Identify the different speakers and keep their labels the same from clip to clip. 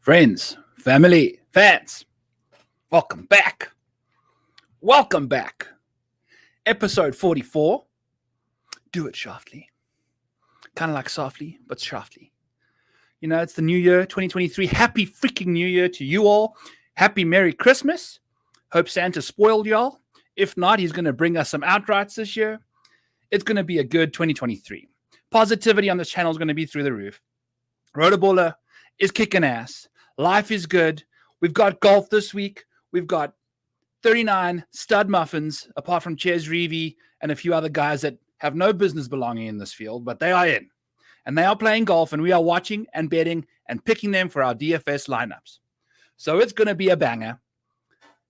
Speaker 1: Friends, family, fans, welcome back. Welcome back. Episode 44. Do it softly. Kind of like softly, but softly. You know, it's the new year, 2023. Happy freaking new year to you all. Happy Merry Christmas. Hope Santa spoiled y'all. If not, he's going to bring us some outrights this year. It's going to be a good 2023. Positivity on this channel is going to be through the roof. Rotoballer is kicking ass. Life is good. We've got golf this week. We've got 39 stud muffins, apart from Ches Reevy and a few other guys that have no business belonging in this field, but they are in. And they are playing golf, and we are watching and betting and picking them for our DFS lineups. So it's going to be a banger.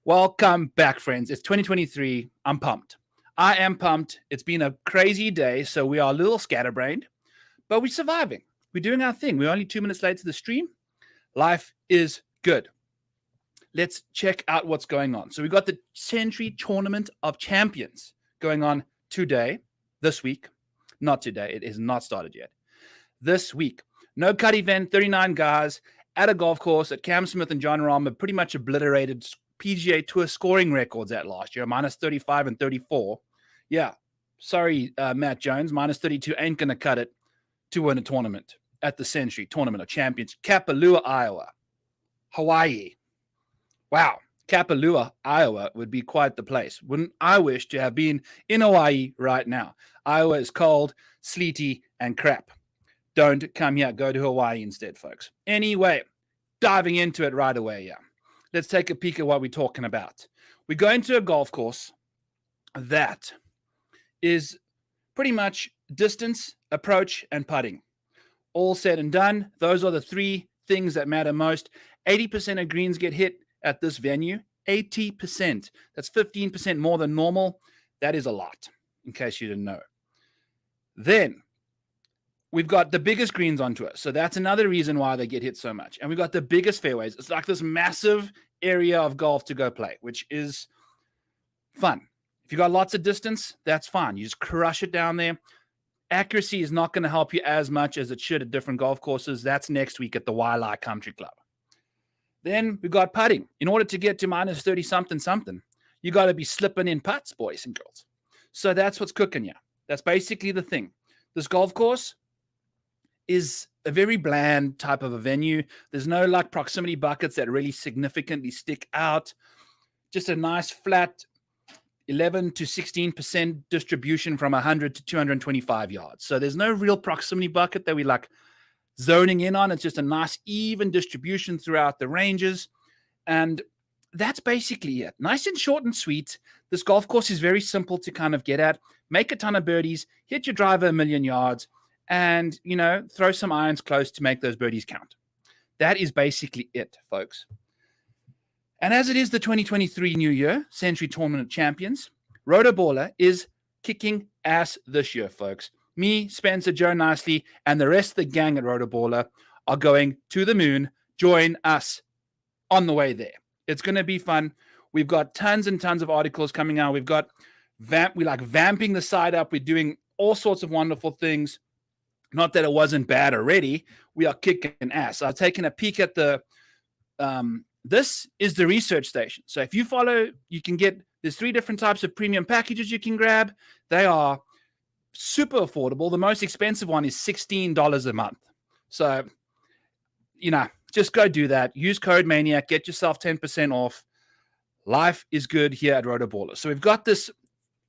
Speaker 1: Welcome back, friends. It's 2023. I'm pumped. I am pumped. It's been a crazy day, so we are a little scatterbrained, but we're surviving. We're doing our thing. We're only 2 minutes late to the stream. Life is good. Let's check out what's going on. So we've got the Sentry Tournament of Champions going on today, this week. Not today. It is not started yet. This week. No cut event, 39 guys at a golf course that Cam Smith and John Rahm have pretty much obliterated PGA Tour scoring records at last year, minus 35 and 34. Yeah, sorry, Matt Jones, minus 32 ain't going to cut it to win a tournament at the Sentry Tournament of Champions, Kapalua, Iowa, Hawaii. Wow, Kapalua, Iowa would be quite the place. Wouldn't I wish to have been in Hawaii right now? Iowa is cold, sleety, and crap. Don't come here. Go to Hawaii instead, folks. Anyway, diving into it right away, yeah. Let's take a peek at what we're talking about. We're going to a golf course that is pretty much distance, approach, and putting. All said and done, those are the three things that matter most. 80% of greens get hit at this venue. 80%. That's 15% more than normal. That is a lot, in case you didn't know. Then, we've got the biggest greens onto it. So that's another reason why they get hit so much. And we've got the biggest fairways. It's like this massive area of golf to go play, which is fun. If you got lots of distance, that's fine. You just crush it down there. Accuracy is not going to help you as much as it should at different golf courses. That's next week at the Wailea Country Club. Then we got putting. In order to get to minus 30 something, you got to be slipping in putts, boys and girls. So that's what's cooking you. That's basically the thing. This golf course is a very bland type of a venue. There's no like proximity buckets that really significantly stick out. Just a nice flat 11 to 16% distribution from 100 to 225 yards. So there's no real proximity bucket that we like zoning in on. It's just a nice even distribution throughout the ranges. And that's basically it. Nice and short and sweet. This golf course is very simple to kind of get at. Make a ton of birdies, hit your driver 1,000,000 yards, and, you know, throw some irons close to make those birdies count. That is basically it, folks. And as it is the 2023 New Year, Sentry Tournament of Champions, Rotoballer is kicking ass this year, folks. Me, Spencer, Joe Nicely, and the rest of the gang at Rotoballer are going to the moon. Join us on the way there. It's going to be fun. We've got tons and tons of articles coming out. We've got we like vamping the site up. We're doing all sorts of wonderful things. Not that it wasn't bad already. We are kicking ass. I've taken a peek at the this is the research station. So if you follow, you can get, there's 3 different types of premium packages you can grab. They are super affordable. The most expensive one is $16 a month. So, you know, just go do that. Use code Maniac. Get yourself 10% off. Life is good here at Rotoballer. So we've got this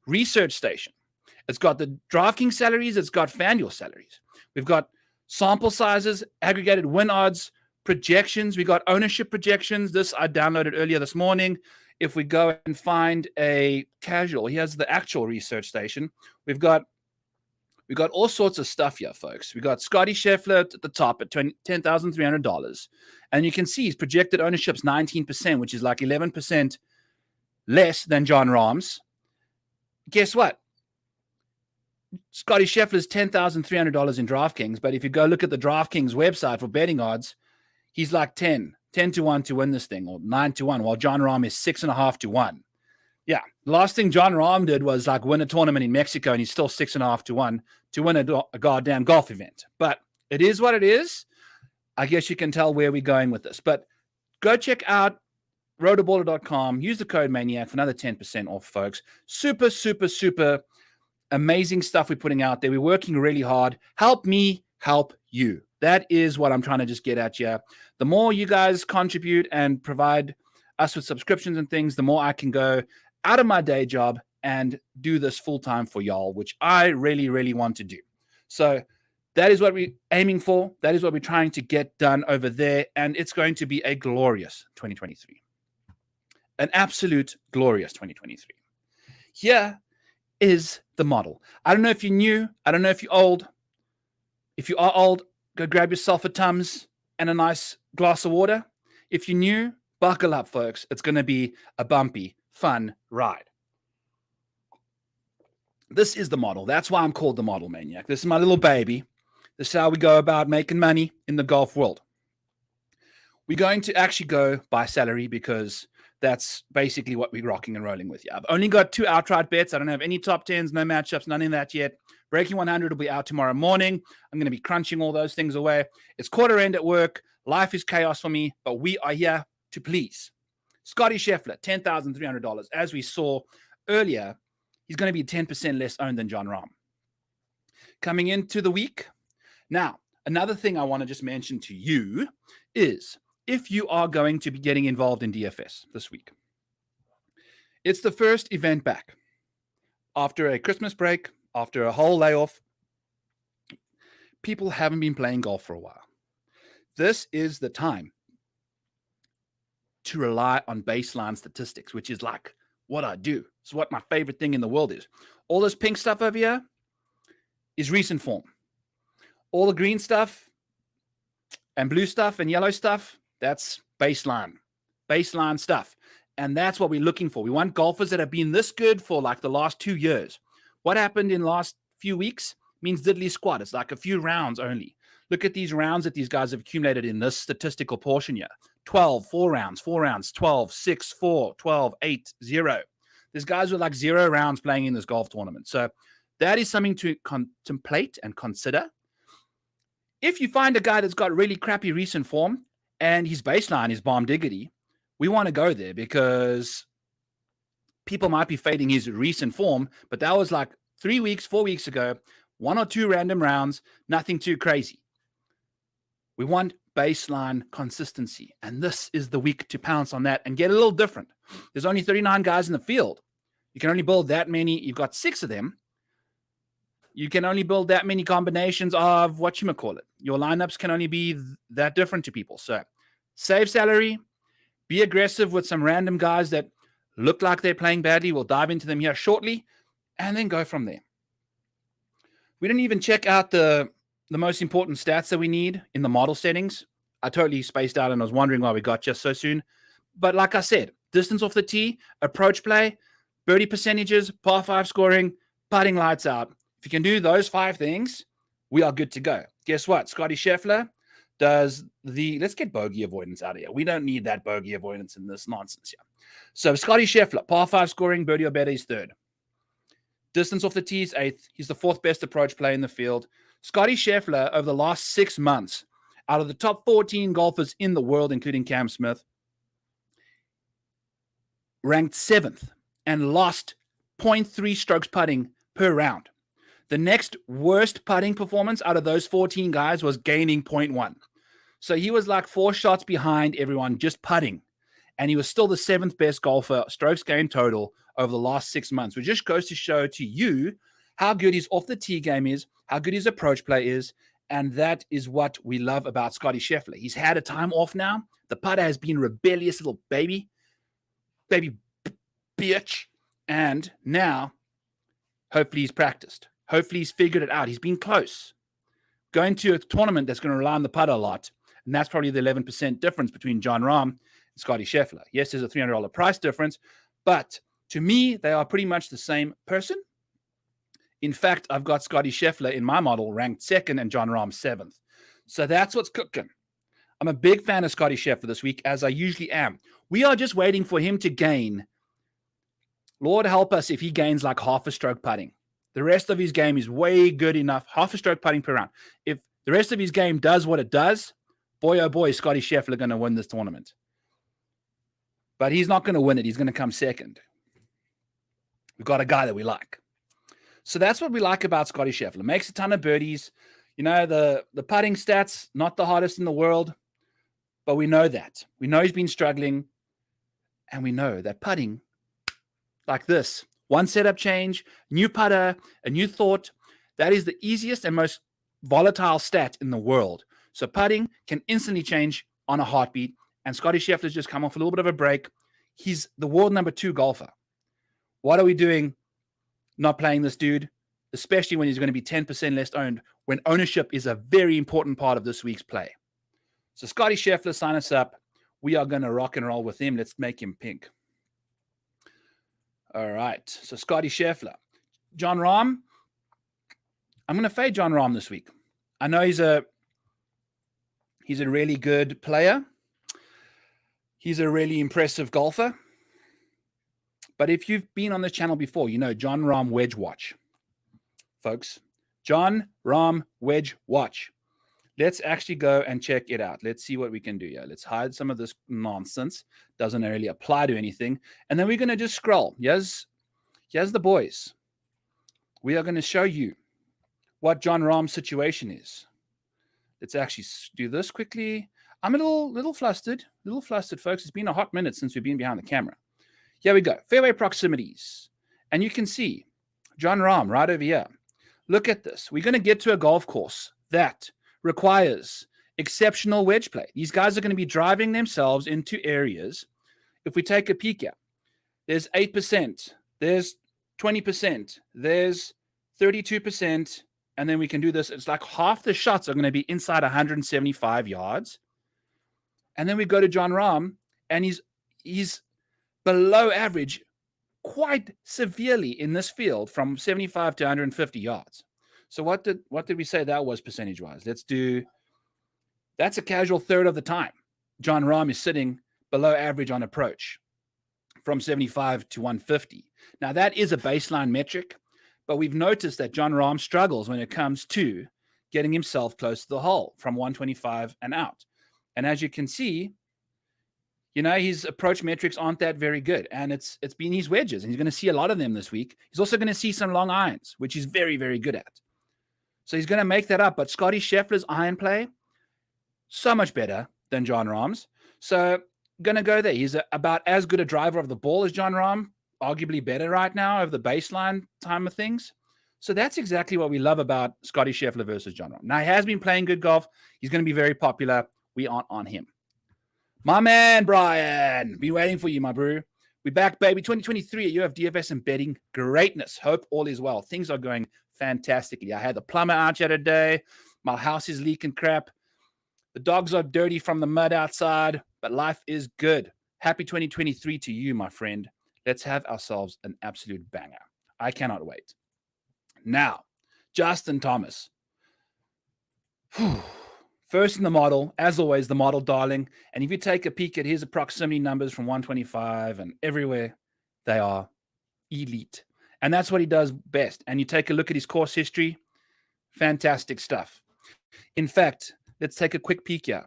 Speaker 1: research station. It's got the DraftKings salaries. It's got FanDuel salaries. We've got sample sizes, aggregated win odds, projections. We got ownership projections. This I downloaded earlier this morning. If we go and find a casual, here's the actual research station. We've got all sorts of stuff here, folks. We got Scotty Schauffele at the top at $10,300. And you can see his projected ownership's 19%, which is like 11% less than John Rahm's. Guess what? Scotty Schauffele is $10,300 in DraftKings, but if you go look at the DraftKings website for betting odds, he's like 10 to 1 to win this thing, or 9 to 1, while John Rahm is 6.5 to 1. Yeah, the last thing John Rahm did was like win a tournament in Mexico, and he's still 6.5 to 1 to win a goddamn golf event. But it is what it is. I guess you can tell where we're going with this. But go check out rotoballer.com. Use the code Maniac for another 10% off, folks. Super, super, super amazing stuff we're putting out there. We're working really hard. Help me help you. That is what I'm trying to just get at you. The more you guys contribute and provide us with subscriptions and things, the more I can go out of my day job and do this full time for y'all, which I really, really want to do. So that is what we're aiming for. That is what we're trying to get done over there. And it's going to be a glorious 2023. An absolute glorious 2023. Here is the model. I don't know if you're new. I don't know if you're old. If you are old, go grab yourself a Tums and a nice glass of water. If you're new, buckle up, folks. It's going to be a bumpy, fun ride. This is the model. That's why I'm called the Model Maniac. This is my little baby. This is how we go about making money in the golf world. We're going to actually go by salary because that's basically what we're rocking and rolling with. Yeah, I've only got 2 outright bets. I don't have any top 10s, no matchups, none of that yet. Breaking 100 will be out tomorrow morning. I'm going to be crunching all those things away. It's quarter end at work. Life is chaos for me, but we are here to please. Scotty Schauffele, $10,300. As we saw earlier, he's going to be 10% less owned than Jon Rahm. Coming into the week. Now, another thing I want to just mention to you is if you are going to be getting involved in DFS this week, it's the first event back after a Christmas break, after a whole layoff. People haven't been playing golf for a while. This is the time to rely on baseline statistics, which is like what I do. It's what my favorite thing in the world is. All this pink stuff over here is recent form. All the green stuff and blue stuff and yellow stuff, that's baseline stuff. And that's what we're looking for. We want golfers that have been this good for like the last 2 years. What happened in the last few weeks means diddly squat. It's like a few rounds only. Look at these rounds that these guys have accumulated in this statistical portion here. 12, 4 rounds, 12, 6, 4, 12, 8, 0. There's guys with like 0 rounds playing in this golf tournament. So that is something to contemplate and consider. If you find a guy that's got really crappy recent form and his baseline is bomb diggity, we want to go there because people might be fading his recent form, but that was like 3 weeks, 4 weeks ago, 1 or 2 random rounds, nothing too crazy. We want baseline consistency, and this is the week to pounce on that and get a little different. There's only 39 guys in the field. You can only build that many. You've got 6 of them. You can only build that many combinations of whatchamacallit. Your lineups can only be that different to people. So save salary, be aggressive with some random guys that look like they're playing badly. We'll dive into them here shortly, and then go from there. We didn't even check out the most important stats that we need in the model settings. I totally spaced out and I was wondering why we got just so soon. But like I said, distance off the tee, approach play, birdie percentages, par 5 scoring, putting lights out. If you can do those 5 things, we are good to go. Guess what? Scotty Schauffele does let's get bogey avoidance out of here. We don't need that bogey avoidance in this nonsense here. So Scotty Schauffele, par 5 scoring, birdie or better, is 3rd. Distance off the tee is 8th. He's the 4th best approach play in the field. Scotty Schauffele, over the last 6 months, out of the top 14 golfers in the world, including Cam Smith, ranked 7th and lost 0.3 strokes putting per round. The next worst putting performance out of those 14 guys was gaining 0.1. So he was like 4 shots behind everyone just putting. And he was still the 7th best golfer, strokes gained total, over the last 6 months, which just goes to show to you how good his off the tee game is, how good his approach play is. And that is what we love about Scotty Schauffele. He's had a time off now. The putter has been rebellious little baby bitch. And now, hopefully he's practiced. Hopefully he's figured it out. He's been close. Going to a tournament that's going to rely on the putter a lot. And that's probably the 11% difference between Jon Rahm and Scotty Schauffele. Yes, there's a $300 price difference, but to me, they are pretty much the same person. In fact, I've got Scotty Schauffele in my model ranked 2nd and Jon Rahm 7th. So that's what's cooking. I'm a big fan of Scotty Schauffele this week, as I usually am. We are just waiting for him to gain. Lord help us if he gains like half a stroke putting. The rest of his game is way good enough. Half a stroke putting per round. If the rest of his game does what it does, boy, oh boy, Scotty Schauffele going to win this tournament. But he's not going to win it. He's going to come second. We've got a guy that we like. So that's what we like about Scotty Schauffele. Makes a ton of birdies. You know, the putting stats, not the hardest in the world, but we know that. We know he's been struggling, and we know that putting like this, one setup change, new putter, a new thought, that is the easiest and most volatile stat in the world. So putting can instantly change on a heartbeat, and Scotty Schauffele's just come off a little bit of a break. He's the world number 2 golfer. What are we doing not playing this dude, especially when he's going to be 10% less owned, when ownership is a very important part of this week's play? So Scotty Schauffele, sign us up. We are going to rock and roll with him. Let's make him pink. All right. So Scotty Schauffele. Jon Rahm. I'm going to fade Jon Rahm this week. I know he's a really good player. He's a really impressive golfer. But if you've been on this channel before, you know Jon Rahm Wedge Watch. Folks, Jon Rahm Wedge Watch. Let's actually go and check it out. Let's see what we can do here. Let's hide some of this nonsense. Doesn't really apply to anything. And then we're going to just scroll. Here's the boys. We are going to show you what Jon Rahm's situation is. Let's actually do this quickly. I'm a little flustered, folks. It's been a hot minute since we've been behind the camera. Here we go. Fairway proximities. And you can see Jon Rahm right over here. Look at this. We're going to get to a golf course that requires exceptional wedge play. These guys are going to be driving themselves into areas. If we take a peek at, there's 8%, there's 20%, there's 32%, and then we can do this. It's like half the shots are going to be inside 175 yards. And then we go to Jon Rahm, and he's below average quite severely in this field from 75 to 150 yards. So what did we say that was percentage-wise? That's a casual third of the time. Jon Rahm is sitting below average on approach from 75 to 150. Now, that is a baseline metric, but we've noticed that Jon Rahm struggles when it comes to getting himself close to the hole from 125 and out. And as you can see, you know, his approach metrics aren't that very good. And it's been his wedges, and he's going to see a lot of them this week. He's also going to see some long irons, which he's very, very good at. So he's going to make that up. But Scotty Schauffele's iron play, so much better than Jon Rahm's. So going to go there. He's about as good a driver of the ball as Jon Rahm, arguably better right now over the baseline time of things. So that's exactly what we love about Scotty Schauffele versus Jon Rahm. Now, he has been playing good golf. He's going to be very popular. We aren't on him. My man, Brian, been waiting for you, my bro. We back, baby. 2023 at UF DFS and betting greatness. Hope all is well. Things are going fantastically. I had the plumber out here today. My house is leaking crap. The dogs are dirty from the mud outside, but life is good. Happy 2023 to you, my friend. Let's have ourselves an absolute banger. I cannot wait. Now, Justin Thomas. First in the model, as always, the model darling. And if you take a peek at his proximity numbers from 125 and everywhere, they are elite. And that's what he does best. And you take a look at his course history, fantastic stuff. In fact, let's take a quick peek here.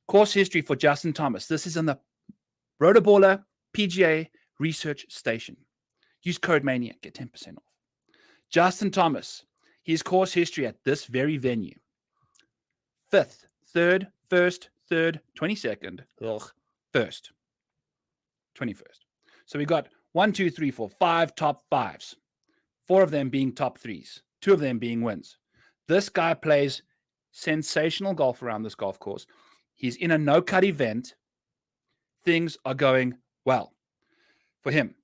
Speaker 1: Course history for Justin Thomas. This is on the Rotoballer PGA Research Station. Use code MANIAC, get 10% off. Justin Thomas, his course history at this very venue. 5th, 3rd, 1st, 3rd, 22nd, 1st, 21st. So we got 1, 2, 3, 4, 5 top 5s. 4 of them being top 3s. 2 of them being wins. This guy plays sensational golf around this golf course. He's in a no-cut event. Things are going well for him.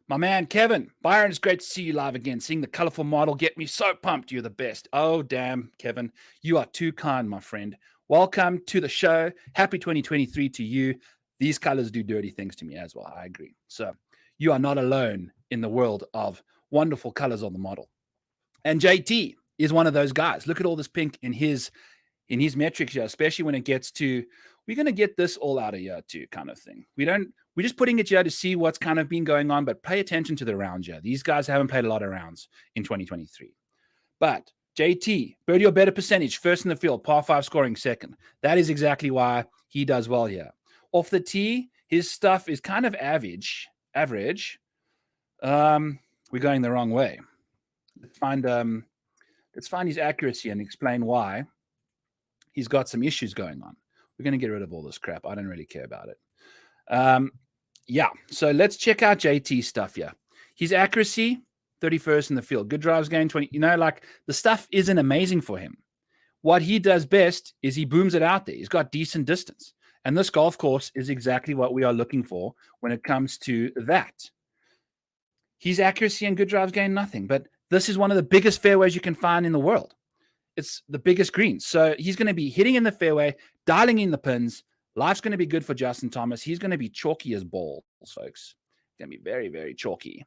Speaker 1: My man, Kevin. Byron, it's great to see you live again. Seeing the colorful model get me so pumped. You're the best. Oh, damn, Kevin. You are too kind, my friend. Welcome to the show. Happy 2023 to you. These colors do dirty things to me as well. I agree. So you are not alone in the world of wonderful colors on the model. And JT is one of those guys. Look at all this pink in his metrics here, especially when it gets to, we're going to get this all out of here too, kind of thing. We're just putting it here to see what's kind of been going on, but pay attention to the rounds here. These guys haven't played a lot of rounds in 2023. But JT, birdie or better percentage, first in the field, par 5 scoring second. That is exactly why he does well here. Off the tee, his stuff is kind of average. We're going the wrong way. Let's find his accuracy and explain why he's got some issues going on. We're going to get rid of all this crap. I don't really care about it. Yeah, so let's check out JT's stuff here. His accuracy, 31st in the field. Good drives gain, 20. Like the stuff isn't amazing for him. What he does best is he booms it out there. He's got decent distance. And this golf course is exactly what we are looking for when it comes to that. His accuracy and good drives gain nothing, but this is one of the biggest fairways you can find in the world. It's the biggest greens. So he's going to be hitting in the fairway, dialing in the pins. Life's going to be good for Justin Thomas. He's going to be chalky as balls, folks. Going to be very, very chalky.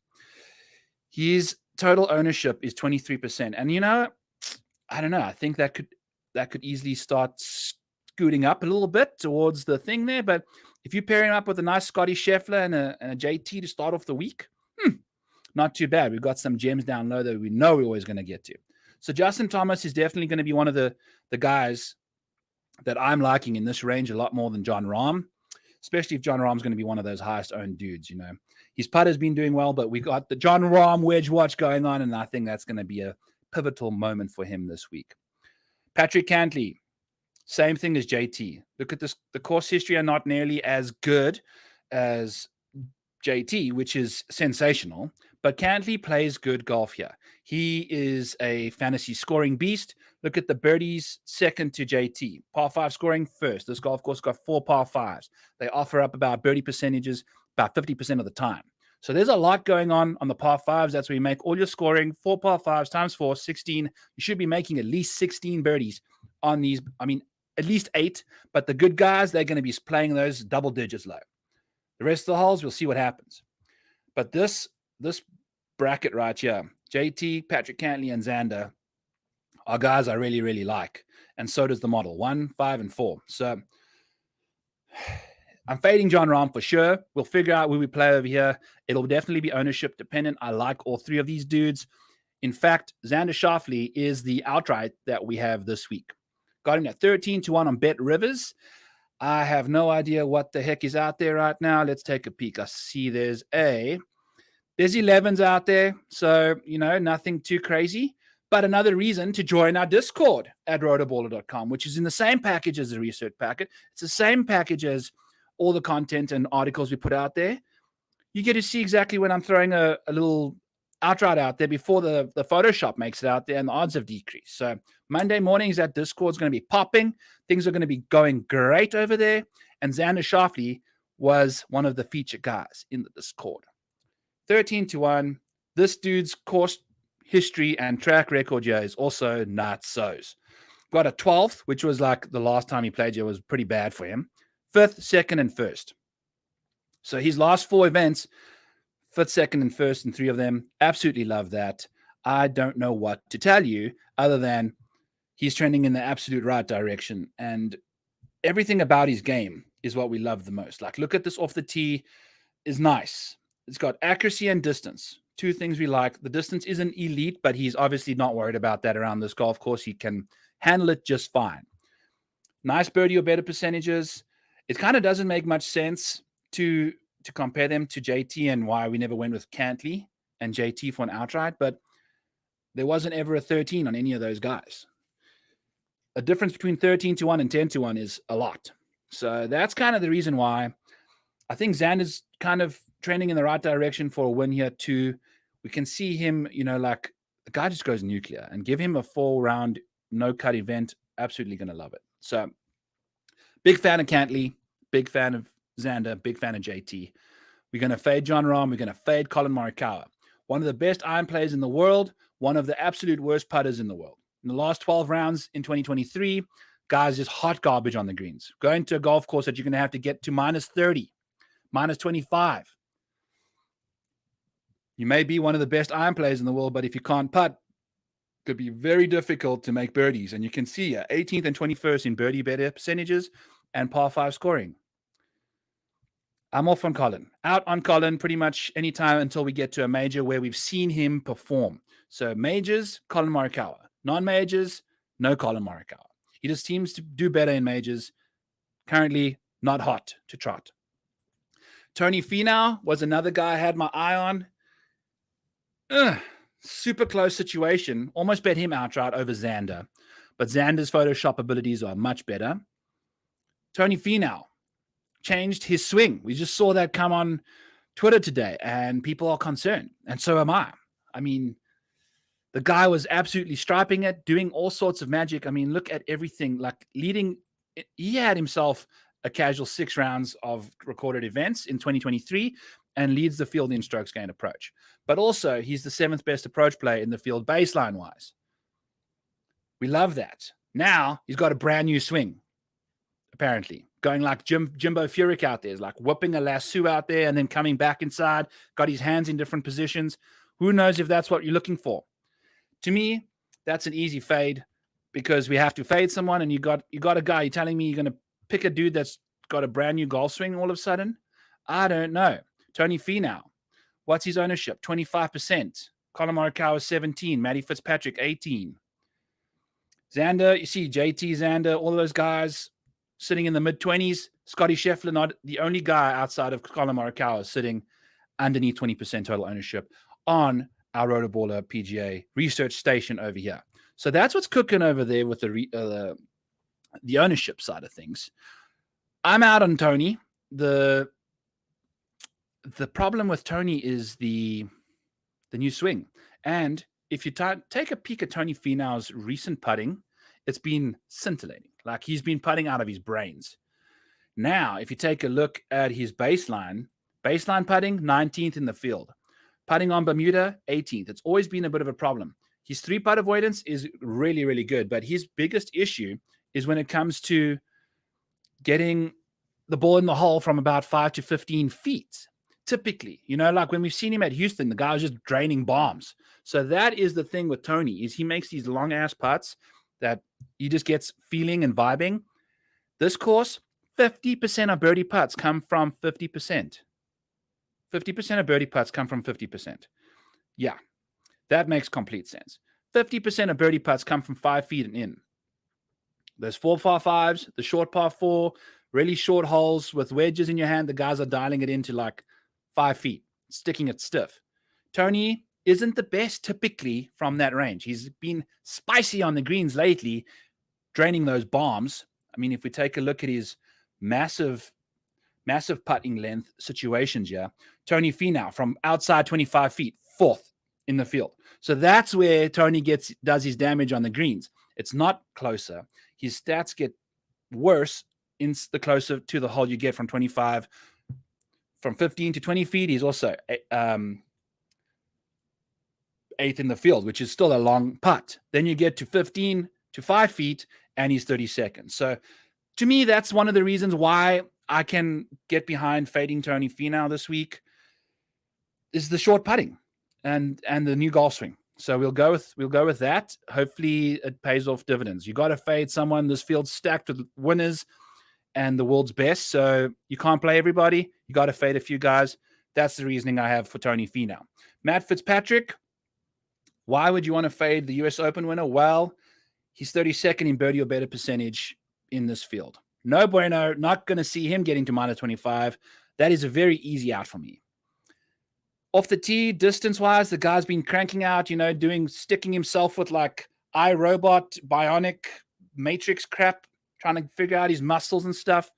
Speaker 1: His total ownership is 23%. And I don't know. I think that could easily start scooting up a little bit towards the thing there. But if you pair him up with a nice Scotty Schauffele and a JT to start off the week, not too bad. We've got some gems down low that we know we're always going to get to. So Justin Thomas is definitely going to be one of the guys that I'm liking in this range a lot more than Jon Rahm, especially if Jon Rahm's going to be one of those highest owned dudes. His putter's been doing well, but we got the Jon Rahm wedge watch going on, and I think that's going to be a pivotal moment for him this week. Patrick Cantley, same thing as JT. Look at this. The course history are not nearly as good as JT, which is sensational, but Cantley plays good golf here. He is a fantasy scoring beast. Look at the birdies, second to JT. Par 5 scoring first. This golf course got 4 par 5s. They offer up about birdie percentages about 50% of the time. So there's a lot going on the par 5s. That's where you make all your scoring. 4 par 5s times 4, 16. You should be making at least 16 birdies on these. I mean, at least 8. But the good guys, they're going to be playing those double digits low. The rest of the holes, we'll see what happens. But this bracket right here, JT, Patrick Cantley, and Xander are guys I really, really like. And so does the model, 1, 5, and 4. So I'm fading Jon Rahm for sure. We'll figure out where we play over here. It'll definitely be ownership dependent. I like all 3 of these dudes. In fact, Xander Schauffele is the outright that we have this week. Got him at 13-1 on Bet Rivers. I have no idea what the heck is out there right now. Let's take a peek. I see there's 11s out there. So, nothing too crazy. But another reason to join our Discord at rotoballer.com, which is in the same package as the research packet. It's the same package as all the content and articles we put out there. You get to see exactly when I'm throwing a little outright out there before the Photoshop makes it out there and the odds have decreased. So Monday mornings that Discord is going to be popping. Things are going to be going great over there. And Xander Schauffele was one of the featured guys in the Discord. 13-1. This dude's course history and track record here is also nuts. Got a 12th, which was like the last time he played here was pretty bad for him. 5th, 2nd, and 1st. So his last 4 events, 5th, 2nd, and 1st, and 3 of them, absolutely love that. I don't know what to tell you other than he's trending in the absolute right direction. And everything about his game is what we love the most. Like, look at this off the tee is nice. It's got accuracy and distance. 2 things we like. The distance isn't elite, but he's obviously not worried about that around this golf course. He can handle it just fine. Nice birdie or better percentages. It kind of doesn't make much sense to compare them to JT and why we never went with Cantley and JT for an outright, but there wasn't ever a 13 on any of those guys. A difference between 13-1 and 10-1 is a lot. So that's kind of the reason why I think Xander's kind of trending in the right direction for a win here too. We can see him, like the guy just goes nuclear, and give him a 4-round no-cut event. Absolutely going to love it. So big fan of Cantley, big fan of Xander, big fan of JT. We're going to fade Jon Rahm. We're going to fade Colin Morikawa. One of the best iron players in the world, one of the absolute worst putters in the world. In the last 12 rounds in 2023, guys, just hot garbage on the greens. Going to a golf course that you're going to have to get to minus 30, minus 25. You may be one of the best iron players in the world, but if you can't putt, it could be very difficult to make birdies. And you can see 18th and 21st in birdie better percentages and par 5 scoring. I'm off on Colin. Out on Colin pretty much anytime until we get to a major where we've seen him perform. So majors, Colin Morikawa. Non-majors, no Colin Morikawa. He just seems to do better in majors. Currently not hot to trot. Tony Finau was another guy I had my eye on. Super close situation. Almost bet him outright over Xander. But Xander's Photoshop abilities are much better. Tony Finau changed his swing. We just saw that come on Twitter today, and people are concerned. And so am I. I mean, the guy was absolutely striping it, doing all sorts of magic. I mean, look at everything. Like leading, he had himself a casual 6 rounds of recorded events in 2023 and leads the field in strokes gained approach. But also, he's the 7th best approach player in the field baseline-wise. We love that. Now, he's got a brand new swing, apparently. Going like Jimbo Furyk out there, is like whipping a lasso out there and then coming back inside, got his hands in different positions. Who knows if that's what you're looking for? To me, that's an easy fade because we have to fade someone, and you got a guy. You're telling me you're going to pick a dude that's got a brand new golf swing all of a sudden? I don't know. Tony Finau, what's his ownership? 25%. Colin Morikawa 17. Matty Fitzpatrick 18. Xander, you see JT Xander, all those guys sitting in the mid-20s. Scotty Scheffler, not the only guy outside of Colin Morikawa sitting underneath 20% total ownership on our Rotoballer PGA research station over here. So that's what's cooking over there with the ownership side of things. I'm out on Tony. The problem with Tony is the new swing. And if you take a peek at Tony Finau's recent putting, it's been scintillating. Like he's been putting out of his brains. Now, if you take a look at his baseline putting, 19th in the field. Putting on Bermuda, 18th. It's always been a bit of a problem. His 3-putt avoidance is really, really good. But his biggest issue is when it comes to getting the ball in the hole from about 5 to 15 feet. Typically, like when we've seen him at Houston, the guy was just draining bombs. So that is the thing with Tony, is he makes these long-ass putts that he just gets feeling and vibing. This course, 50% of birdie putts come from 50%. 50% of birdie putts come from 50%. Yeah, that makes complete sense. 50% of birdie putts come from 5 feet and in. There's 4 par 5s, the short par 4, really short holes with wedges in your hand. The guys are dialing it into like 5 feet, sticking it stiff. Tony isn't the best typically from that range. He's been spicy on the greens lately, draining those bombs. I mean, if we take a look at his massive putting length situations here, Tony Finau from outside 25 feet, 4th in the field. So that's where Tony does his damage on the greens. It's not closer. His stats get worse in the closer to the hole you get from 25. From 15 to 20 feet, he's also 8th in the field, which is still a long putt. Then you get to 15 to 5 feet, and he's 32nd. So to me, that's one of the reasons why I can get behind fading Tony Finau this week, is the short putting and the new golf swing. So we'll go with that. Hopefully it pays off dividends. You got to fade someone. This field's stacked with winners and the world's best. So you can't play everybody. You got to fade a few guys. That's the reasoning I have for Tony Finau. Matt Fitzpatrick, why would you want to fade the US Open winner? Well, he's 32nd in birdie or better percentage in this field. No bueno. Not going to see him getting to minus 25. That is a very easy out for me. Off the tee, distance-wise, the guy's been cranking out, sticking himself with like iRobot, bionic, matrix crap, trying to figure out his muscles and stuff.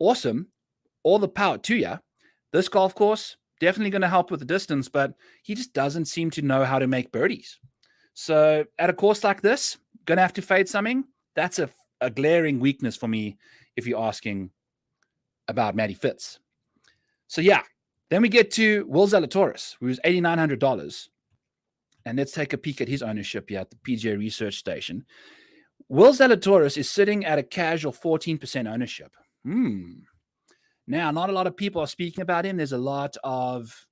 Speaker 1: Awesome. All the power to you. This golf course, definitely going to help with the distance, but he just doesn't seem to know how to make birdies. So at a course like this, going to have to fade something. That's a glaring weakness for me if you're asking about Matty Fitz. So yeah. Then we get to Will Zalatoris, who's $8,900. And let's take a peek at his ownership here at the PGA Research Station. Will Zalatoris is sitting at a casual 14% ownership. Now, not a lot of people are speaking about him. There's a lot of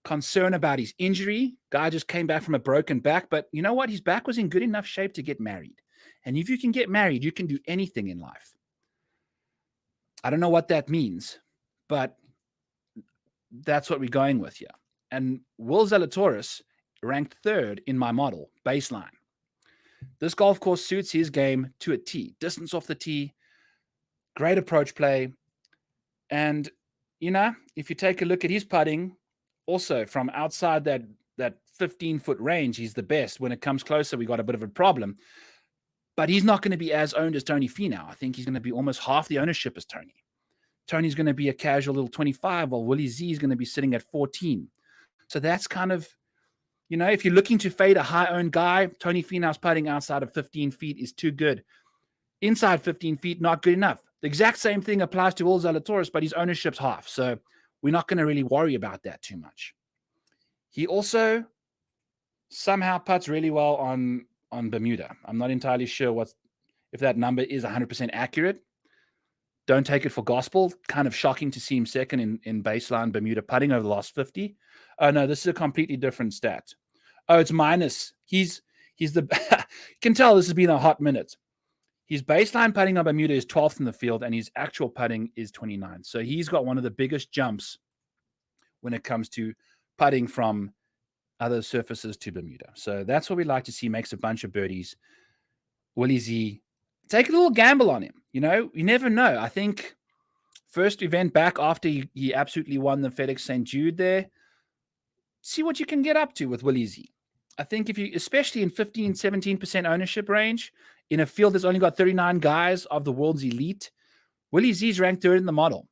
Speaker 1: concern about his injury. Guy just came back from a broken back. But you know what? His back was in good enough shape to get married. And if you can get married, you can do anything in life. I don't know what that means, but that's what we're going with here. And Will Zalatoris ranked 3rd in my model, baseline. This golf course suits his game to a T. Distance off the tee, great approach play. And, if you take a look at his putting, also from outside that 15-foot range, he's the best. When it comes closer, we got a bit of a problem. But he's not going to be as owned as Tony Finau. I think he's going to be almost half the ownership as Tony. Tony's going to be a casual little 25, while Willie Z is going to be sitting at 14. So that's kind of, if you're looking to fade a high-owned guy, Tony Finau's putting outside of 15 feet is too good. Inside 15 feet, not good enough. The exact same thing applies to Will Zalatoris, but his ownership's half. So we're not going to really worry about that too much. He also somehow putts really well on Bermuda. I'm not entirely sure if that number is 100% accurate. Don't take it for gospel. Kind of shocking to see him second in baseline Bermuda putting over the last 50. Oh, no, this is a completely different stat. Oh, it's minus. He's the you can tell this has been a hot minute. His baseline putting on Bermuda is 12th in the field, and his actual putting is 29th. So he's got one of the biggest jumps when it comes to putting from other surfaces to Bermuda. So that's what we like to see. Makes a bunch of birdies. Willie Z, take a little gamble on him. You never know. I think first event back after he absolutely won the FedEx St. Jude there, see what you can get up to with Willie Z. I think if you, especially in 15, 17% ownership range, in a field that's only got 39 guys of the world's elite, Willie Z's ranked third in the model.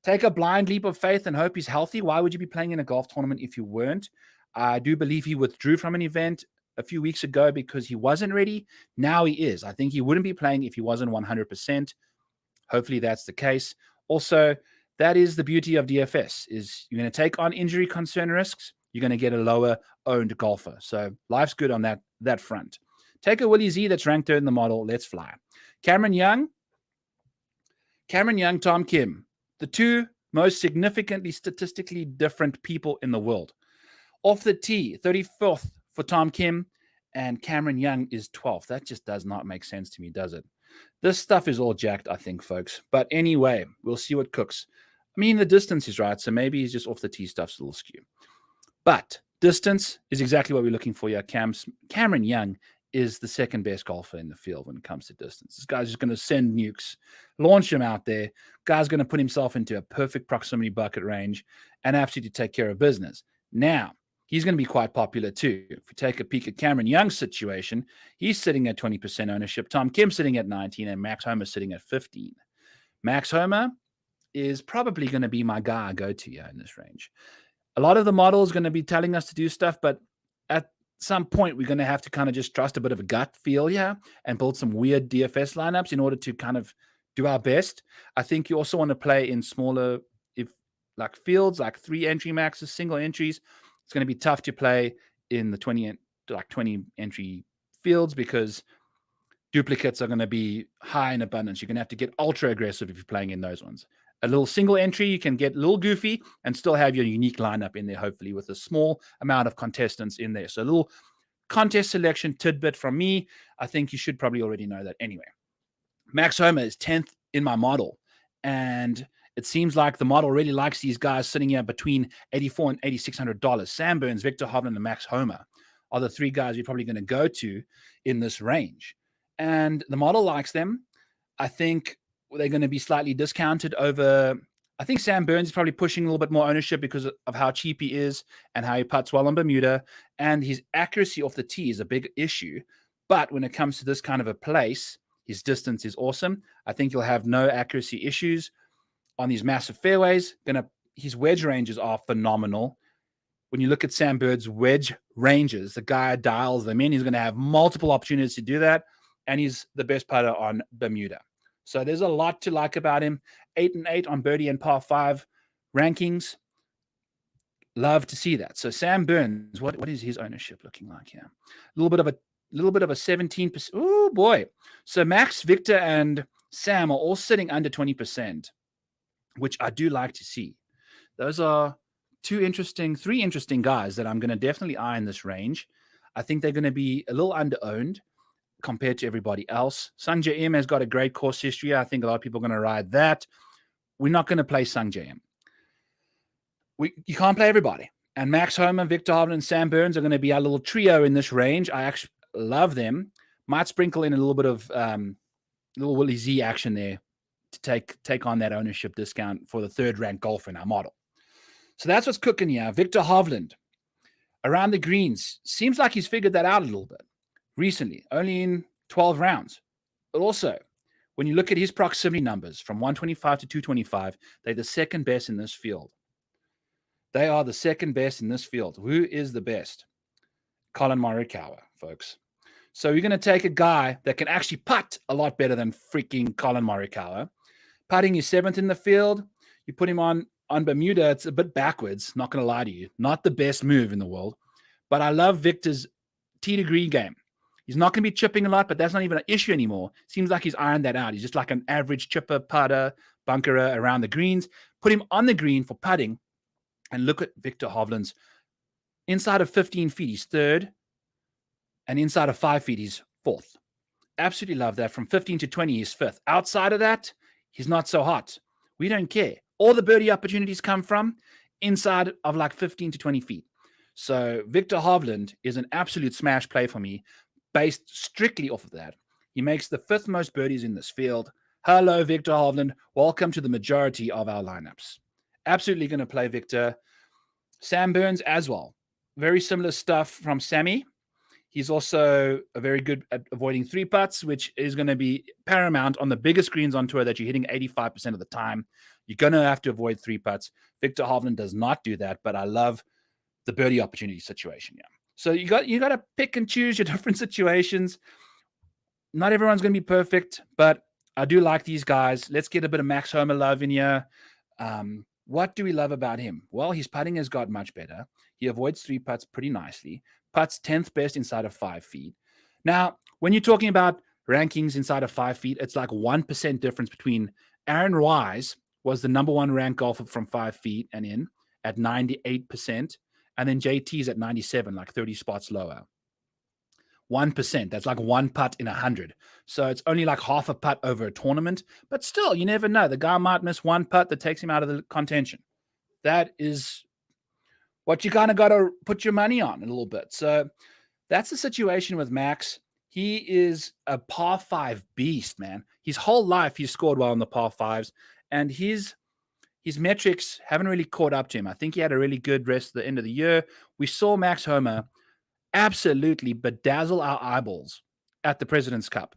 Speaker 1: Take a blind leap of faith and hope he's healthy. Why would you be playing in a golf tournament if you weren't? I do believe he withdrew from an event a few weeks ago because he wasn't ready. Now he is. I think he wouldn't be playing if he wasn't 100%. Hopefully that's the case. Also, that is the beauty of DFS, is you're going to take on injury concern risks. You're going to get a lower owned golfer. So life's good on that front. Take a Willie Z that's ranked third in the model. Let's fly. Cameron Young, Tom Kim, the two most significantly statistically different people in the world. Off the tee, 34th for Tom Kim, and Cameron Young is 12th. That just does not make sense to me, does it? This stuff is all jacked, I think, folks. But anyway, we'll see what cooks. I mean, the distance is right, so maybe he's just off the tee stuff's a little skew. But distance is exactly what we're looking for here. Cameron Young is the second best golfer in the field when it comes to distance. This guy's just going to send nukes, launch him out there. Guy's going to put himself into a perfect proximity bucket range and absolutely take care of business. Now, he's going to be quite popular too. If you take a peek at Cameron Young's situation, he's sitting at 20% ownership. Tom Kim sitting at 19, and Max Homa sitting at 15. Max Homa is probably going to be my guy I go to here in this range. A lot of the model is going to be telling us to do stuff, but at some point, we're going to have to kind of just trust a bit of a gut feel here and build some weird DFS lineups in order to kind of do our best. I think you also want to play in smaller, fields, like 3 entry maxes, single entries. It's going to be tough to play in the 20 entry fields because duplicates are going to be high in abundance. You're going to have to get ultra aggressive if you're playing in those ones. A little single entry, you can get a little goofy and still have your unique lineup in there, hopefully, with a small amount of contestants in there. So a little contest selection tidbit from me. I think you should probably already know that anyway. Max Homa is 10th in my model. And it seems like the model really likes these guys sitting here between $8,400 and $8,600. Sam Burns, Victor Hovland, and Max Homa are the 3 guys you're probably going to go to in this range. And the model likes them. I think they're going to be slightly discounted over. I think Sam Burns is probably pushing a little bit more ownership because of how cheap he is and how he putts well on Bermuda. And his accuracy off the tee is a big issue. But when it comes to this kind of a place, his distance is awesome. I think he'll have no accuracy issues on these massive fairways. His wedge ranges are phenomenal. When you look at Sam Bird's wedge ranges, the guy dials them in. He's going to have multiple opportunities to do that. And he's the best putter on Bermuda. So there's a lot to like about him. 8 and 8 on birdie and par 5 rankings. Love to see that. So Sam Burns, what is his ownership looking like here? A little bit of a 17%. Oh boy. So Max, Victor, and Sam are all sitting under 20%, which I do like to see. Those are 3 interesting guys that I'm going to definitely eye in this range. I think they're going to be a little under-owned compared to everybody else. Sung Jae Im has got a great course history. I think a lot of people are going to ride that. We're not going to play Sung Jae Im. You can't play everybody. And Max Homa, Victor Hovland, and Sam Burns are going to be our little trio in this range. I actually love them. Might sprinkle in a little bit of little Willie Z action there to take on that ownership discount for the third-ranked golfer in our model. So that's what's cooking here. Victor Hovland, around the greens, seems like he's figured that out a little bit recently, only in 12 rounds. But also, when you look at his proximity numbers from 125 to 225, they're the second best in this field. They are the second best in this field. Who is the best? Colin Morikawa, folks. So you're going to take a guy that can actually putt a lot better than freaking Colin Morikawa. Putting is 7th in the field. You put him on Bermuda, it's a bit backwards, not going to lie to you. Not the best move in the world. But I love Victor's tee to green game. He's not going to be chipping a lot, but that's not even an issue anymore. Seems like he's ironed that out. He's just like an average chipper, putter, bunkerer around the greens. Put him on the green for putting, and look at Victor Hovland's inside of 15 feet, he's 3rd, and inside of 5 feet, he's 4th. Absolutely love that. From 15 to 20, he's 5th. Outside of that, he's not so hot. We don't care. All the birdie opportunities come from inside of like 15 to 20 feet. So Victor Hovland is an absolute smash play for me, based strictly off of that. He makes the 5th most birdies in this field. Hello, Victor Hovland. Welcome to the majority of our lineups. Absolutely going to play Victor. Sam Burns as well. Very similar stuff from Sammy. He's also very good at avoiding 3 putts, which is going to be paramount on the biggest greens on tour that you're hitting 85% of the time. You're going to have to avoid 3 putts. Victor Hovland does not do that, but I love the birdie opportunity situation. Yeah. So you got to pick and choose your different situations. Not everyone's going to be perfect, but I do like these guys. Let's get a bit of Max Homa love in here. What do we love about him? Well, his putting has got much better. He avoids 3 putts pretty nicely. Putts 10th best inside of 5 feet. Now, when you're talking about rankings inside of 5 feet, it's like 1% difference between Aaron Wise was the number 1 ranked golfer from 5 feet and in at 98%. And then JT's at 97, like 30 spots lower. 1%. That's like 1 putt in 100. So it's only like half a putt over a tournament. But still, you never know. The guy might miss 1 putt that takes him out of the contention. That is what you kind of got to put your money on a little bit. So that's the situation with Max. He is a par 5 beast, man. His whole life, he's scored well on the par 5s. And his metrics haven't really caught up to him. I think he had a really good rest of the end of the year. We saw Max Homa absolutely bedazzle our eyeballs at the President's Cup.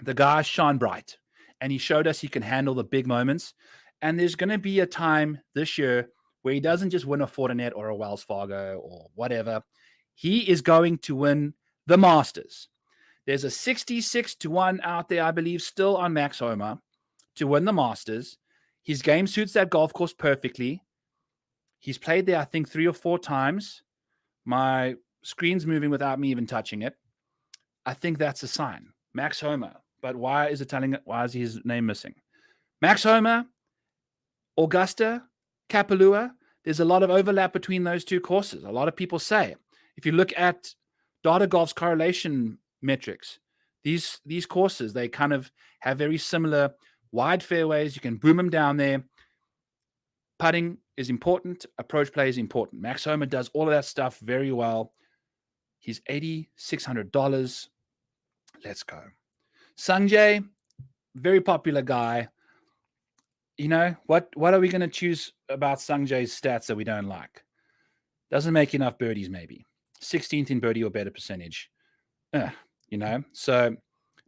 Speaker 1: The guy shone bright, and he showed us he can handle the big moments. And there's going to be a time this year where he doesn't just win a Fortinet or a Wells Fargo or whatever. He is going to win the Masters. There's a 66-1 out there, I believe, still on Max Homa to win the Masters. His game suits that golf course perfectly. He's played there, I think, 3 or 4 times. My screen's moving without me even touching it. I think that's a sign. Max Homa. But why is his name missing? Max Homa, Augusta, Kapalua. There's a lot of overlap between those 2 courses. A lot of people say, if you look at Data Golf's correlation metrics, these courses, they kind of have very similar wide fairways. You can boom them down there. Putting is important. Approach play is important. Max Homa does all of that stuff very well. He's $8,600. Let's go. Sungjae, very popular guy. You know, what are we going to choose about Sungjae's stats that we don't like? Doesn't make enough birdies, maybe. 16th in birdie or better percentage. So,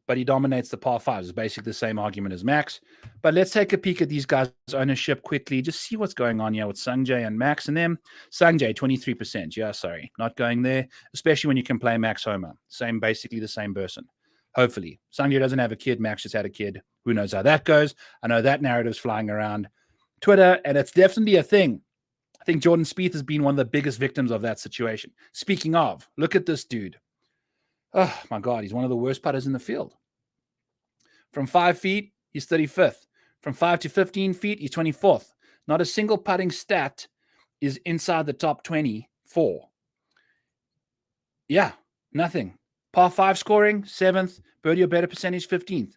Speaker 1: but he dominates the par 5s. It's basically the same argument as Max. But let's take a peek at these guys' ownership quickly. Just see what's going on here with Sungjae and Max and them. Sungjae, 23%. Yeah, sorry. Not going there, especially when you can play Max Homa. Basically the same person. Hopefully. Sungjae doesn't have a kid. Max just had a kid. Who knows how that goes? I know that narrative's flying around Twitter, and it's definitely a thing. I think Jordan Spieth has been one of the biggest victims of that situation. Speaking of, look at this dude. Oh, my God. He's one of the worst putters in the field. From 5 feet, he's 35th. From 5 to 15 feet, he's 24th. Not a single putting stat is inside the top 24. Yeah, nothing. Par 5 scoring, 7th. Birdie or better percentage, 15th.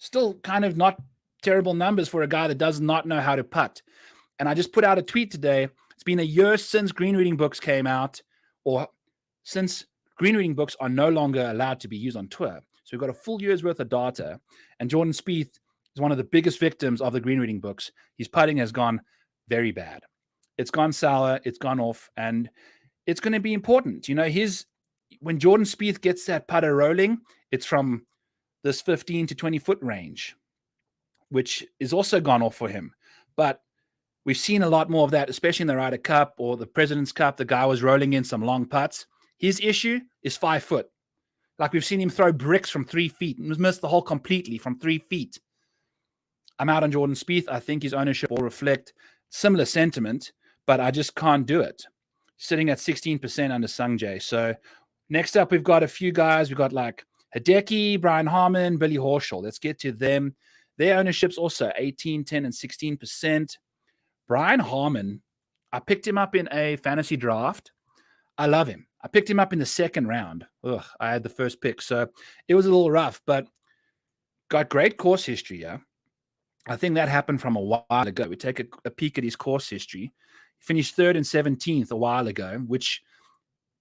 Speaker 1: Still kind of not terrible numbers for a guy that does not know how to putt. And I just put out a tweet today. It's been a year since green reading books came out, or since green reading books are no longer allowed to be used on tour. So we've got a full year's worth of data, and Jordan Spieth is one of the biggest victims of the green reading books. His putting has gone very bad. It's gone sour, it's gone off, and it's going to be important. When Jordan Spieth gets that putter rolling, it's from this 15 to 20 foot range, which is also gone off for him. But we've seen a lot more of that, especially in the Ryder Cup or the President's Cup. The guy was rolling in some long putts. His issue is 5 foot. Like we've seen him throw bricks from 3 feet and missed the hole completely from 3 feet. I'm out on Jordan Spieth. I think his ownership will reflect similar sentiment, but I just can't do it. Sitting at 16% under Sungjae. So next up, we've got a few guys. We've got like Hideki, Brian Harman, Billy Horschel. Let's get to them. Their ownership's also 18, 10, and 16%. Brian Harman, I picked him up in a fantasy draft. I love him. I picked him up in the second round. I had the first pick, so it was a little rough, but got great course history, yeah. I think that happened from a while ago. We take a peek at his course history. He finished 3rd and 17th a while ago, which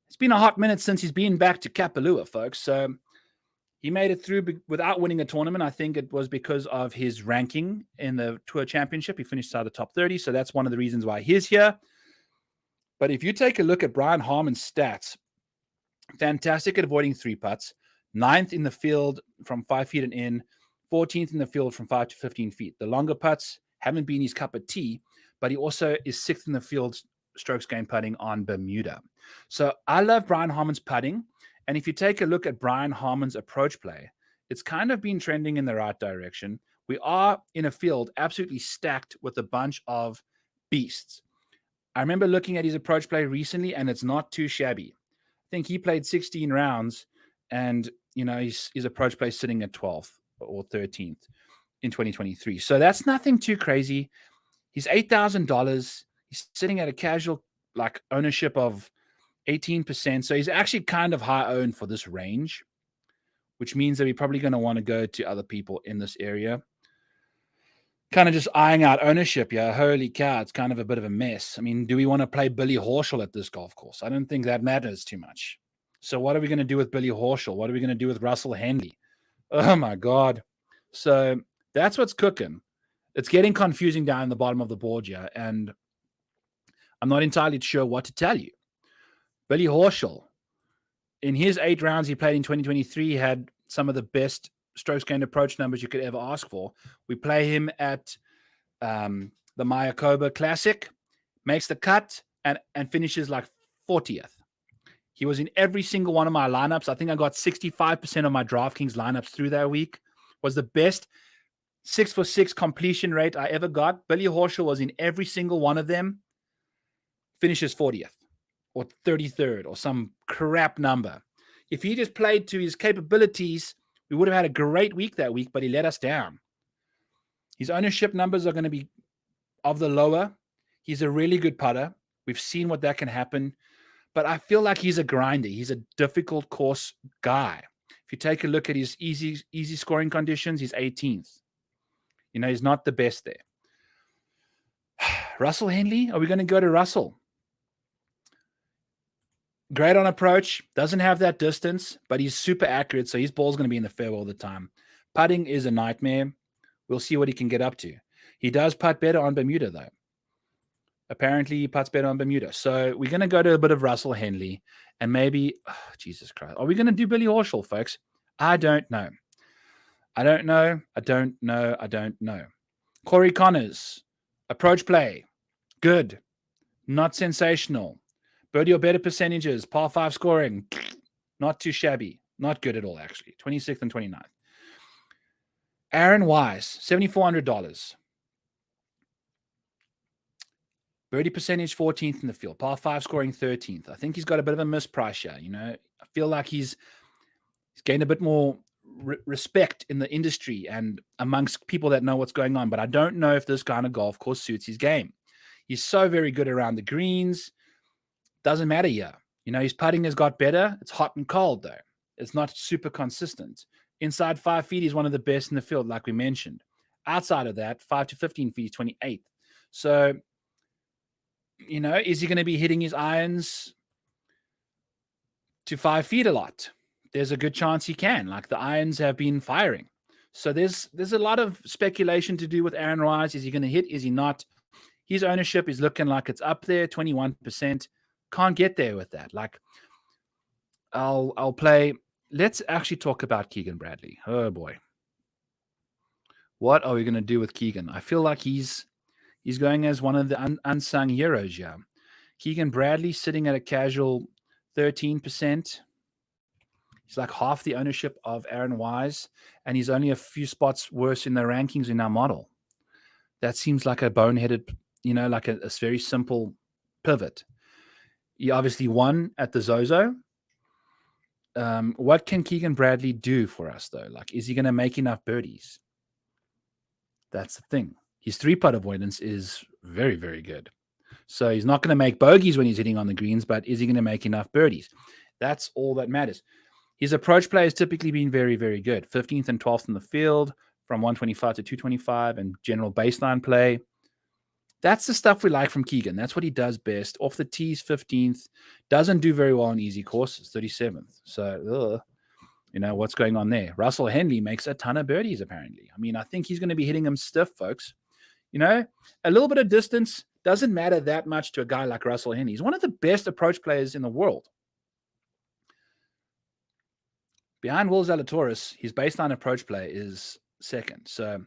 Speaker 1: it's been a hot minute since he's been back to Kapalua, folks. So he made it through without winning a tournament. I think it was because of his ranking in the Tour Championship. He finished out of the top 30, so that's one of the reasons why he's here. But if you take a look at Brian Harman's stats, fantastic at avoiding 3 putts, 9th in the field from 5 feet and in, 14th in the field from 5 to 15 feet. The longer putts haven't been his cup of tea, but he also is 6th in the field strokes gained putting on Bermuda. So I love Brian Harman's putting. And if you take a look at Brian Harman's approach play, it's kind of been trending in the right direction. We are in a field absolutely stacked with a bunch of beasts. I remember looking at his approach play recently, and it's not too shabby. I think he played 16 rounds, and his approach play is sitting at 12th or 13th in 2023. So that's nothing too crazy. He's $8,000. He's sitting at a casual ownership of 18%. So he's actually kind of high owned for this range, which means that we're probably going to want to go to other people in this area. Kind of just eyeing out ownership. Yeah, holy cow, it's kind of a bit of a mess. I mean, do we want to play Billy Horschel at this golf course? I don't think that matters too much. So what are we going to do with Billy Horschel? What are we going to do with Russell Henley? Oh, my God. So that's what's cooking. It's getting confusing down the bottom of the board here, and I'm not entirely sure what to tell you. Billy Horschel, in his 8 rounds he played in 2023, had some of the best strokes gained approach numbers you could ever ask for. We play him at the Mayakoba Classic, makes the cut, and finishes 40th. He was in every single one of my lineups. I think I got 65% of my DraftKings lineups through that week. Was the best 6 for 6 completion rate I ever got. Billy Horschel was in every single one of them. Finishes 40th or 33rd or some crap number. If he just played to his capabilities, we would have had a great week that week, but he let us down. His ownership numbers are going to be of the lower. He's a really good putter. We've seen what that can happen. But I feel like he's a grinder. He's a difficult course guy. If you take a look at his easy scoring conditions, he's 18th. He's not the best there. Russell Henley, are we going to go to Russell? Great on approach, doesn't have that distance, but he's super accurate, so his ball's going to be in the fairway all the time. Putting is a nightmare. We'll see what he can get up to. He does putt better on Bermuda, though. Apparently, he putts better on Bermuda. So we're going to go to a bit of Russell Henley, and maybe, Jesus Christ, are we going to do Billy Horschel, folks? I don't know. I don't know. Corey Connors, approach play, good, not sensational. Birdie or better percentages, par 5 scoring, not too shabby, not good at all, actually. 26th and 29th. Aaron Wise, $7,400. Birdie percentage, 14th in the field. Par 5 scoring, 13th. I think he's got a bit of a misprice here. I feel like he's gained a bit more respect in the industry and amongst people that know what's going on. But I don't know if this kind of golf course suits his game. He's so very good around the greens. Doesn't matter here. His putting has got better. It's hot and cold, though. It's not super consistent. Inside 5 feet, he's one of the best in the field, like we mentioned. Outside of that, 5 to 15 feet, 28th. So, is he going to be hitting his irons to 5 feet a lot. There's a good chance he can. Like the irons have been firing. So there's a lot of speculation to do with Aaron Wise. Is he going to hit? Is he not? His ownership is looking like it's up there, 21%. Can't get there with that. Like I'll play. Let's actually talk about Keegan Bradley. Oh boy. What are we going to do with Keegan? I feel like he's going as one of the unsung heroes here. Keegan Bradley sitting at a casual 13%. He's like half the ownership of Aaron Wise, and he's only a few spots worse in the rankings in our model. That seems like a boneheaded, like a very simple pivot. He obviously won at the Zozo. What can Keegan Bradley do for us, though? Like, is he going to make enough birdies? That's the thing. His 3-putt avoidance is very, very good. So he's not going to make bogeys when he's hitting on the greens, but is he going to make enough birdies? That's all that matters. His approach play has typically been very, very good. 15th and 12th in the field from 125 to 225 and general baseline play. That's the stuff we like from Keegan. That's what he does best. Off the tees, 15th. Doesn't do very well on easy courses, 37th. So, what's going on there? Russell Henley makes a ton of birdies, apparently. I mean, I think he's going to be hitting them stiff, folks. A little bit of distance doesn't matter that much to a guy like Russell Henley. He's one of the best approach players in the world. Behind Will Zalatoris, his baseline approach play is second. So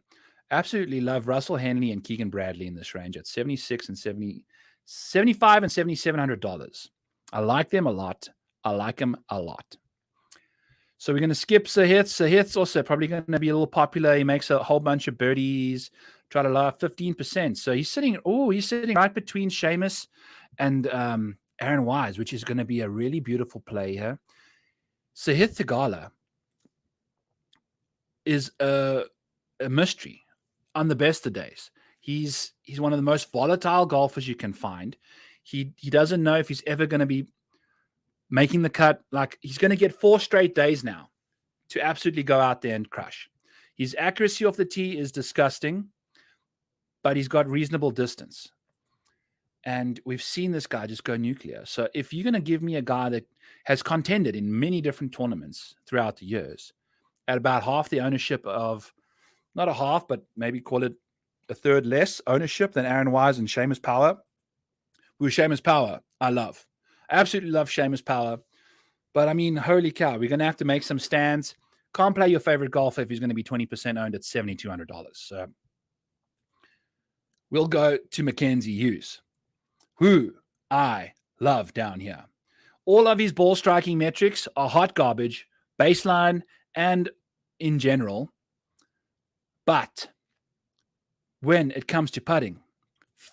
Speaker 1: absolutely love Russell Henley and Keegan Bradley in this range at $76 and $75 and $7,700. I like them a lot. I like them a lot. So we're going to skip Sahith. Sahith's also probably going to be a little popular. He makes a whole bunch of birdies. Try to laugh 15%. So he's sitting right between Seamus and Aaron Wise, which is going to be a really beautiful play here. Sahith Theegala is a mystery on the best of days. He's one of the most volatile golfers you can find. He doesn't know if he's ever going to be making the cut. Like, he's going to get 4 straight days now to absolutely go out there and crush. His accuracy off the tee is disgusting, but he's got reasonable distance. And we've seen this guy just go nuclear. So if you're going to give me a guy that has contended in many different tournaments throughout the years at about half the ownership of, not a half, but maybe call it a third less ownership than Aaron Wise and Seamus Power. With Seamus Power, I love. I absolutely love Seamus Power. But I mean, holy cow, we're going to have to make some stands. Can't play your favorite golfer if he's going to be 20% owned at $7,200. So we'll go to Mackenzie Hughes, who I love down here. All of his ball striking metrics are hot garbage, baseline, and in general. But when it comes to putting,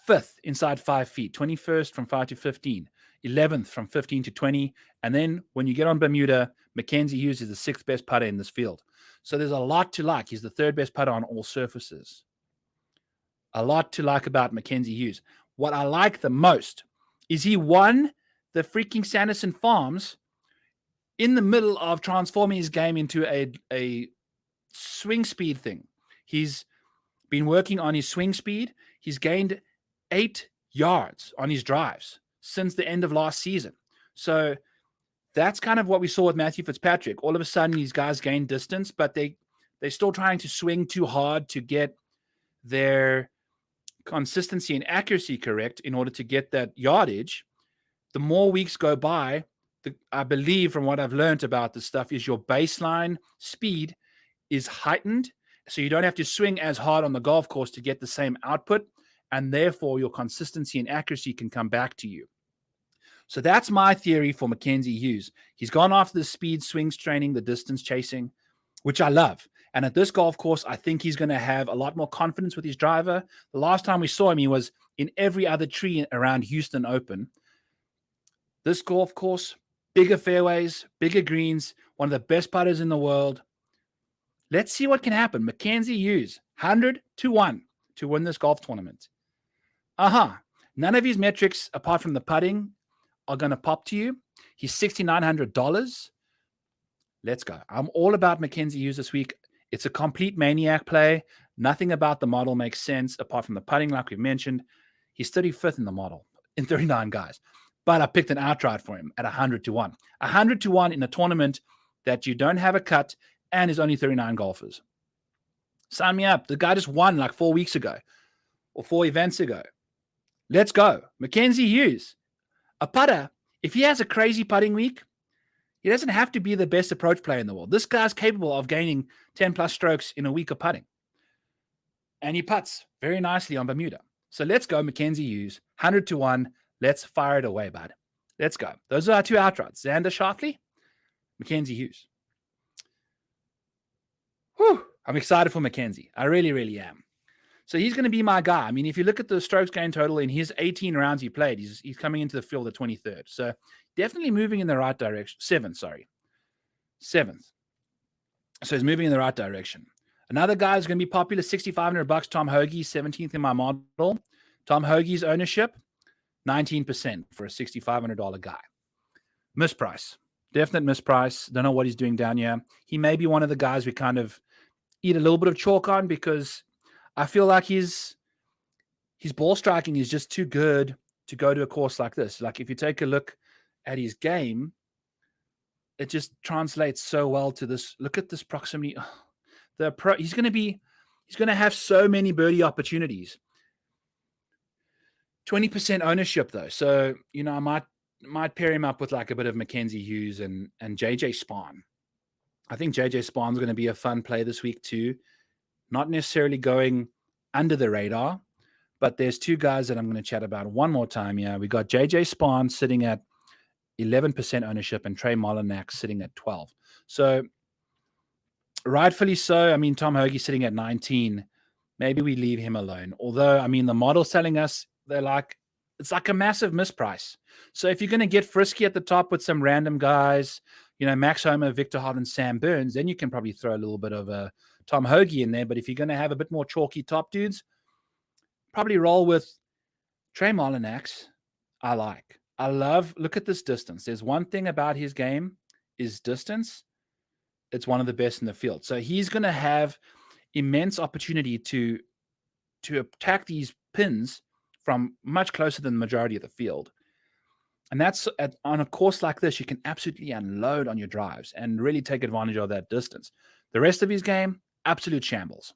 Speaker 1: 5th inside 5 feet, 21st from 5 to 15, 11th from 15 to 20. And then when you get on Bermuda, Mackenzie Hughes is the 6th best putter in this field. So there's a lot to like. He's the 3rd best putter on all surfaces. A lot to like about Mackenzie Hughes. What I like the most is he won the freaking Sanderson Farms in the middle of transforming his game into a swing speed thing. He's been working on his swing speed. He's gained 8 yards on his drives since the end of last season. So that's kind of what we saw with Matthew Fitzpatrick. All of a sudden, these guys gain distance, but they're still trying to swing too hard to get their consistency and accuracy correct in order to get that yardage. The more weeks go by, I believe from what I've learned about this stuff is your baseline speed is heightened. So you don't have to swing as hard on the golf course to get the same output. And therefore your consistency and accuracy can come back to you. So that's my theory for Mackenzie Hughes. He's gone after the speed swings training, the distance chasing, which I love. And at this golf course, I think he's going to have a lot more confidence with his driver. The last time we saw him, he was in every other tree around Houston Open. This golf course, bigger fairways, bigger greens, one of the best putters in the world. Let's see what can happen. Mackenzie Hughes, 100-1 to win this golf tournament. None of his metrics, apart from the putting, are going to pop to you. He's $6,900. Let's go. I'm all about Mackenzie Hughes this week. It's a complete maniac play. Nothing about the model makes sense apart from the putting, like we've mentioned. He's 35th in the model in 39 guys. but I picked an outright for him at 100 to 1. 100 to 1 in a tournament that you don't have a cut and is only 39 golfers. Sign me up. The guy just won like 4 weeks ago or 4 events ago. Let's go. Mackenzie Hughes, a putter. If he has a crazy putting week, he doesn't have to be the best approach player in the world. This guy's capable of gaining 10 plus strokes in a week of putting. And he putts very nicely on Bermuda. So let's go, Mackenzie Hughes, 100 to 1. Let's fire it away, bud. Let's go. Those are our two outrights. Xander Schauffele, Mackenzie Hughes. Whew. I'm excited for Mackenzie. I really, really am. So he's going to be my guy. I mean, if you look at the strokes gained total in his 18 rounds he played, he's coming into the field at 23rd. So definitely moving in the right direction. Seventh. So he's moving in the right direction. Another guy is going to be popular, $6,500. Tom Hoagie, 17th in my model. Tom Hoagie's ownership, 19% for a $6,500 guy. Misprice. Definite misprice. Don't know what he's doing down here. He may be one of the guys we kind of eat a little bit of chalk on because I feel like his ball striking is just too good to go to a course like this. Like if you take a look at his game, it just translates so well to this. Look at this proximity. He's going to have so many birdie opportunities. 20% ownership though. So, I might pair him up with like a bit of Mackenzie Hughes and JJ Spahn. I think JJ Spahn's going to be a fun play this week too. Not necessarily going under the radar, but there's two guys that I'm going to chat about one more time here. We got JJ Spahn sitting at 11% ownership and Trey Molinak sitting at 12. So rightfully so. I mean, Tom Hoagie sitting at 19. Maybe we leave him alone. Although, I mean, the model's telling us it's like a massive misprice. So if you're going to get frisky at the top with some random guys, Max Homa, Victor Hovland, Sam Burns, then you can probably throw a little bit of a Tom Hoagie in there. But if you're going to have a bit more chalky top dudes, probably roll with Trey Molinak. Look at this distance. There's one thing about his game is distance. It's one of the best in the field. So he's going to have immense opportunity to attack these pins from much closer than the majority of the field. And that's on a course like this, you can absolutely unload on your drives and really take advantage of that distance. The rest of his game, absolute shambles.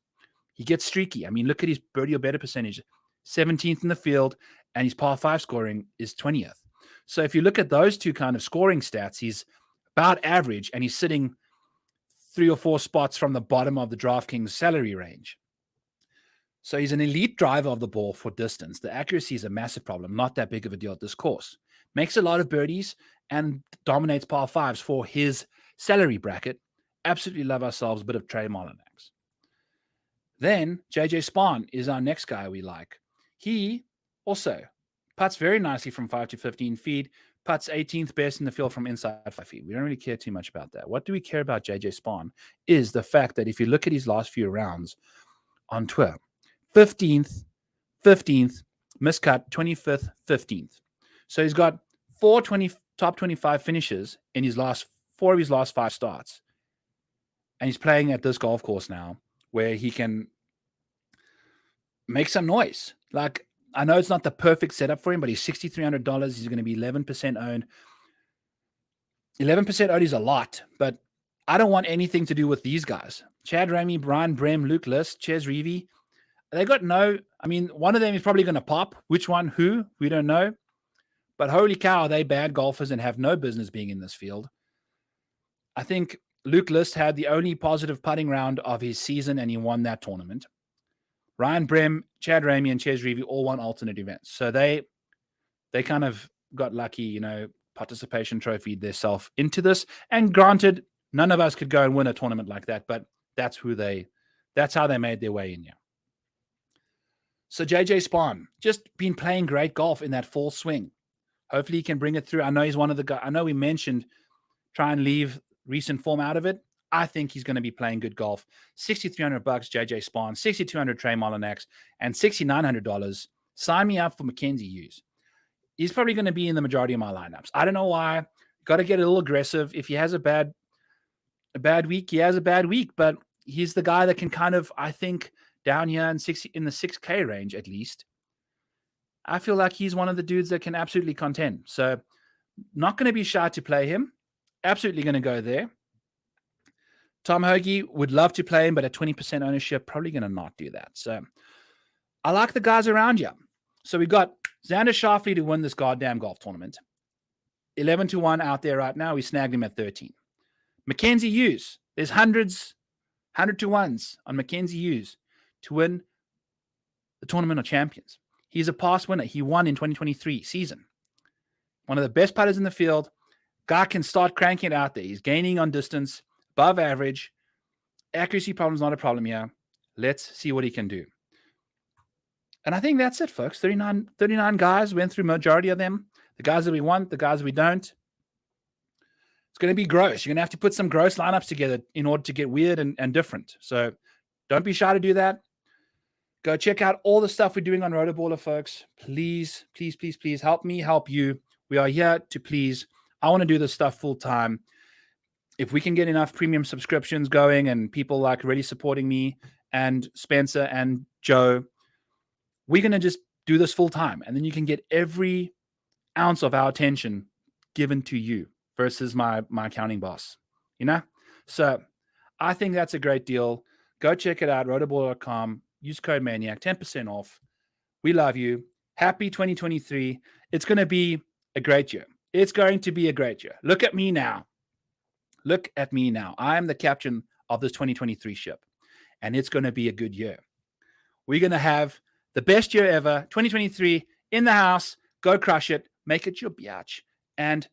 Speaker 1: He gets streaky. I mean, look at his birdie or better percentage, 17th in the field, and his par 5 scoring is 20th. So if you look at those two kind of scoring stats, he's about average, and he's sitting 3 or 4 spots from the bottom of the DraftKings salary range. So he's an elite driver of the ball for distance. The accuracy is a massive problem, not that big of a deal at this course. Makes a lot of birdies and dominates par 5s for his salary bracket. Absolutely love ourselves a bit of Trey Molinak. Then JJ Spahn is our next guy we like. He also putts very nicely from 5 to 15 feet, putts 18th best in the field from inside 5 feet. We don't really care too much about that. What do we care about JJ Spahn is the fact that if you look at his last few rounds on tour, 15th, miscut, 25th, 15th. So he's got top 25 finishes in his last 4 of his last 5 starts. And he's playing at this golf course now where he can make some noise. Like, I know it's not the perfect setup for him, but he's $6,300. He's going to be 11% owned. 11% owned is a lot, but I don't want anything to do with these guys. Chad Ramey, Brian Brehm, Luke List, Ches Reavie. They got one of them is probably going to pop. Which one, who? We don't know. But holy cow, are they bad golfers and have no business being in this field. I think Luke List had the only positive putting round of his season, and he won that tournament. Ryan Brehm, Chad Ramey, and Ches Reavie all won alternate events. So they kind of got lucky, participation trophy themselves into this. And granted, none of us could go and win a tournament like that, but that's how they made their way in here. So JJ Spahn, just been playing great golf in that full swing. Hopefully he can bring it through. I know he's one of the guys. I know we mentioned try and leave recent form out of it. I think he's going to be playing good golf. $6,300 JJ Spahn, $6,200 Trey Molinak, and $6,900. Sign me up for Mackenzie Hughes. He's probably going to be in the majority of my lineups. I don't know why. Got to get a little aggressive. If he has a bad week, he has a bad week. But he's the guy that can kind of, I think, down here in the 6K range at least, I feel like he's one of the dudes that can absolutely contend. So not going to be shy to play him. Absolutely going to go there. Tom Hoagie would love to play him, but at 20% ownership, probably going to not do that. So I like the guys around you. So we got Xander Schauffele to win this goddamn golf tournament. 11-1 out there right now. We snagged him at 13. Mackenzie Hughes. There's 100-1s on Mackenzie Hughes to win the Tournament of Champions. He's a past winner. He won in 2023 season. One of the best putters in the field. Guy can start cranking it out there. He's gaining on distance, above average. Accuracy problem's not a problem here. Let's see what he can do. And I think that's it, folks. 39 guys. Went through majority of them. The guys that we want, the guys that we don't. It's going to be gross. You're going to have to put some gross lineups together in order to get weird and different. So don't be shy to do that. Go check out all the stuff we're doing on Rotoballer, folks. Please, please, please, please help me, help you. We are here to please. I want to do this stuff full time. If we can get enough premium subscriptions going and people like really supporting me and Spencer and Joe, we're going to just do this full time. And then you can get every ounce of our attention given to you versus my accounting boss, So I think that's a great deal. Go check it out, rotoballer.com. Use code Maniac, 10% off. We love you. Happy 2023. It's going to be a great year. It's going to be a great year. Look at me now. Look at me now. I am the captain of this 2023 ship, and it's going to be a good year. We're going to have the best year ever, 2023, in the house. Go crush it. Make it your biatch. And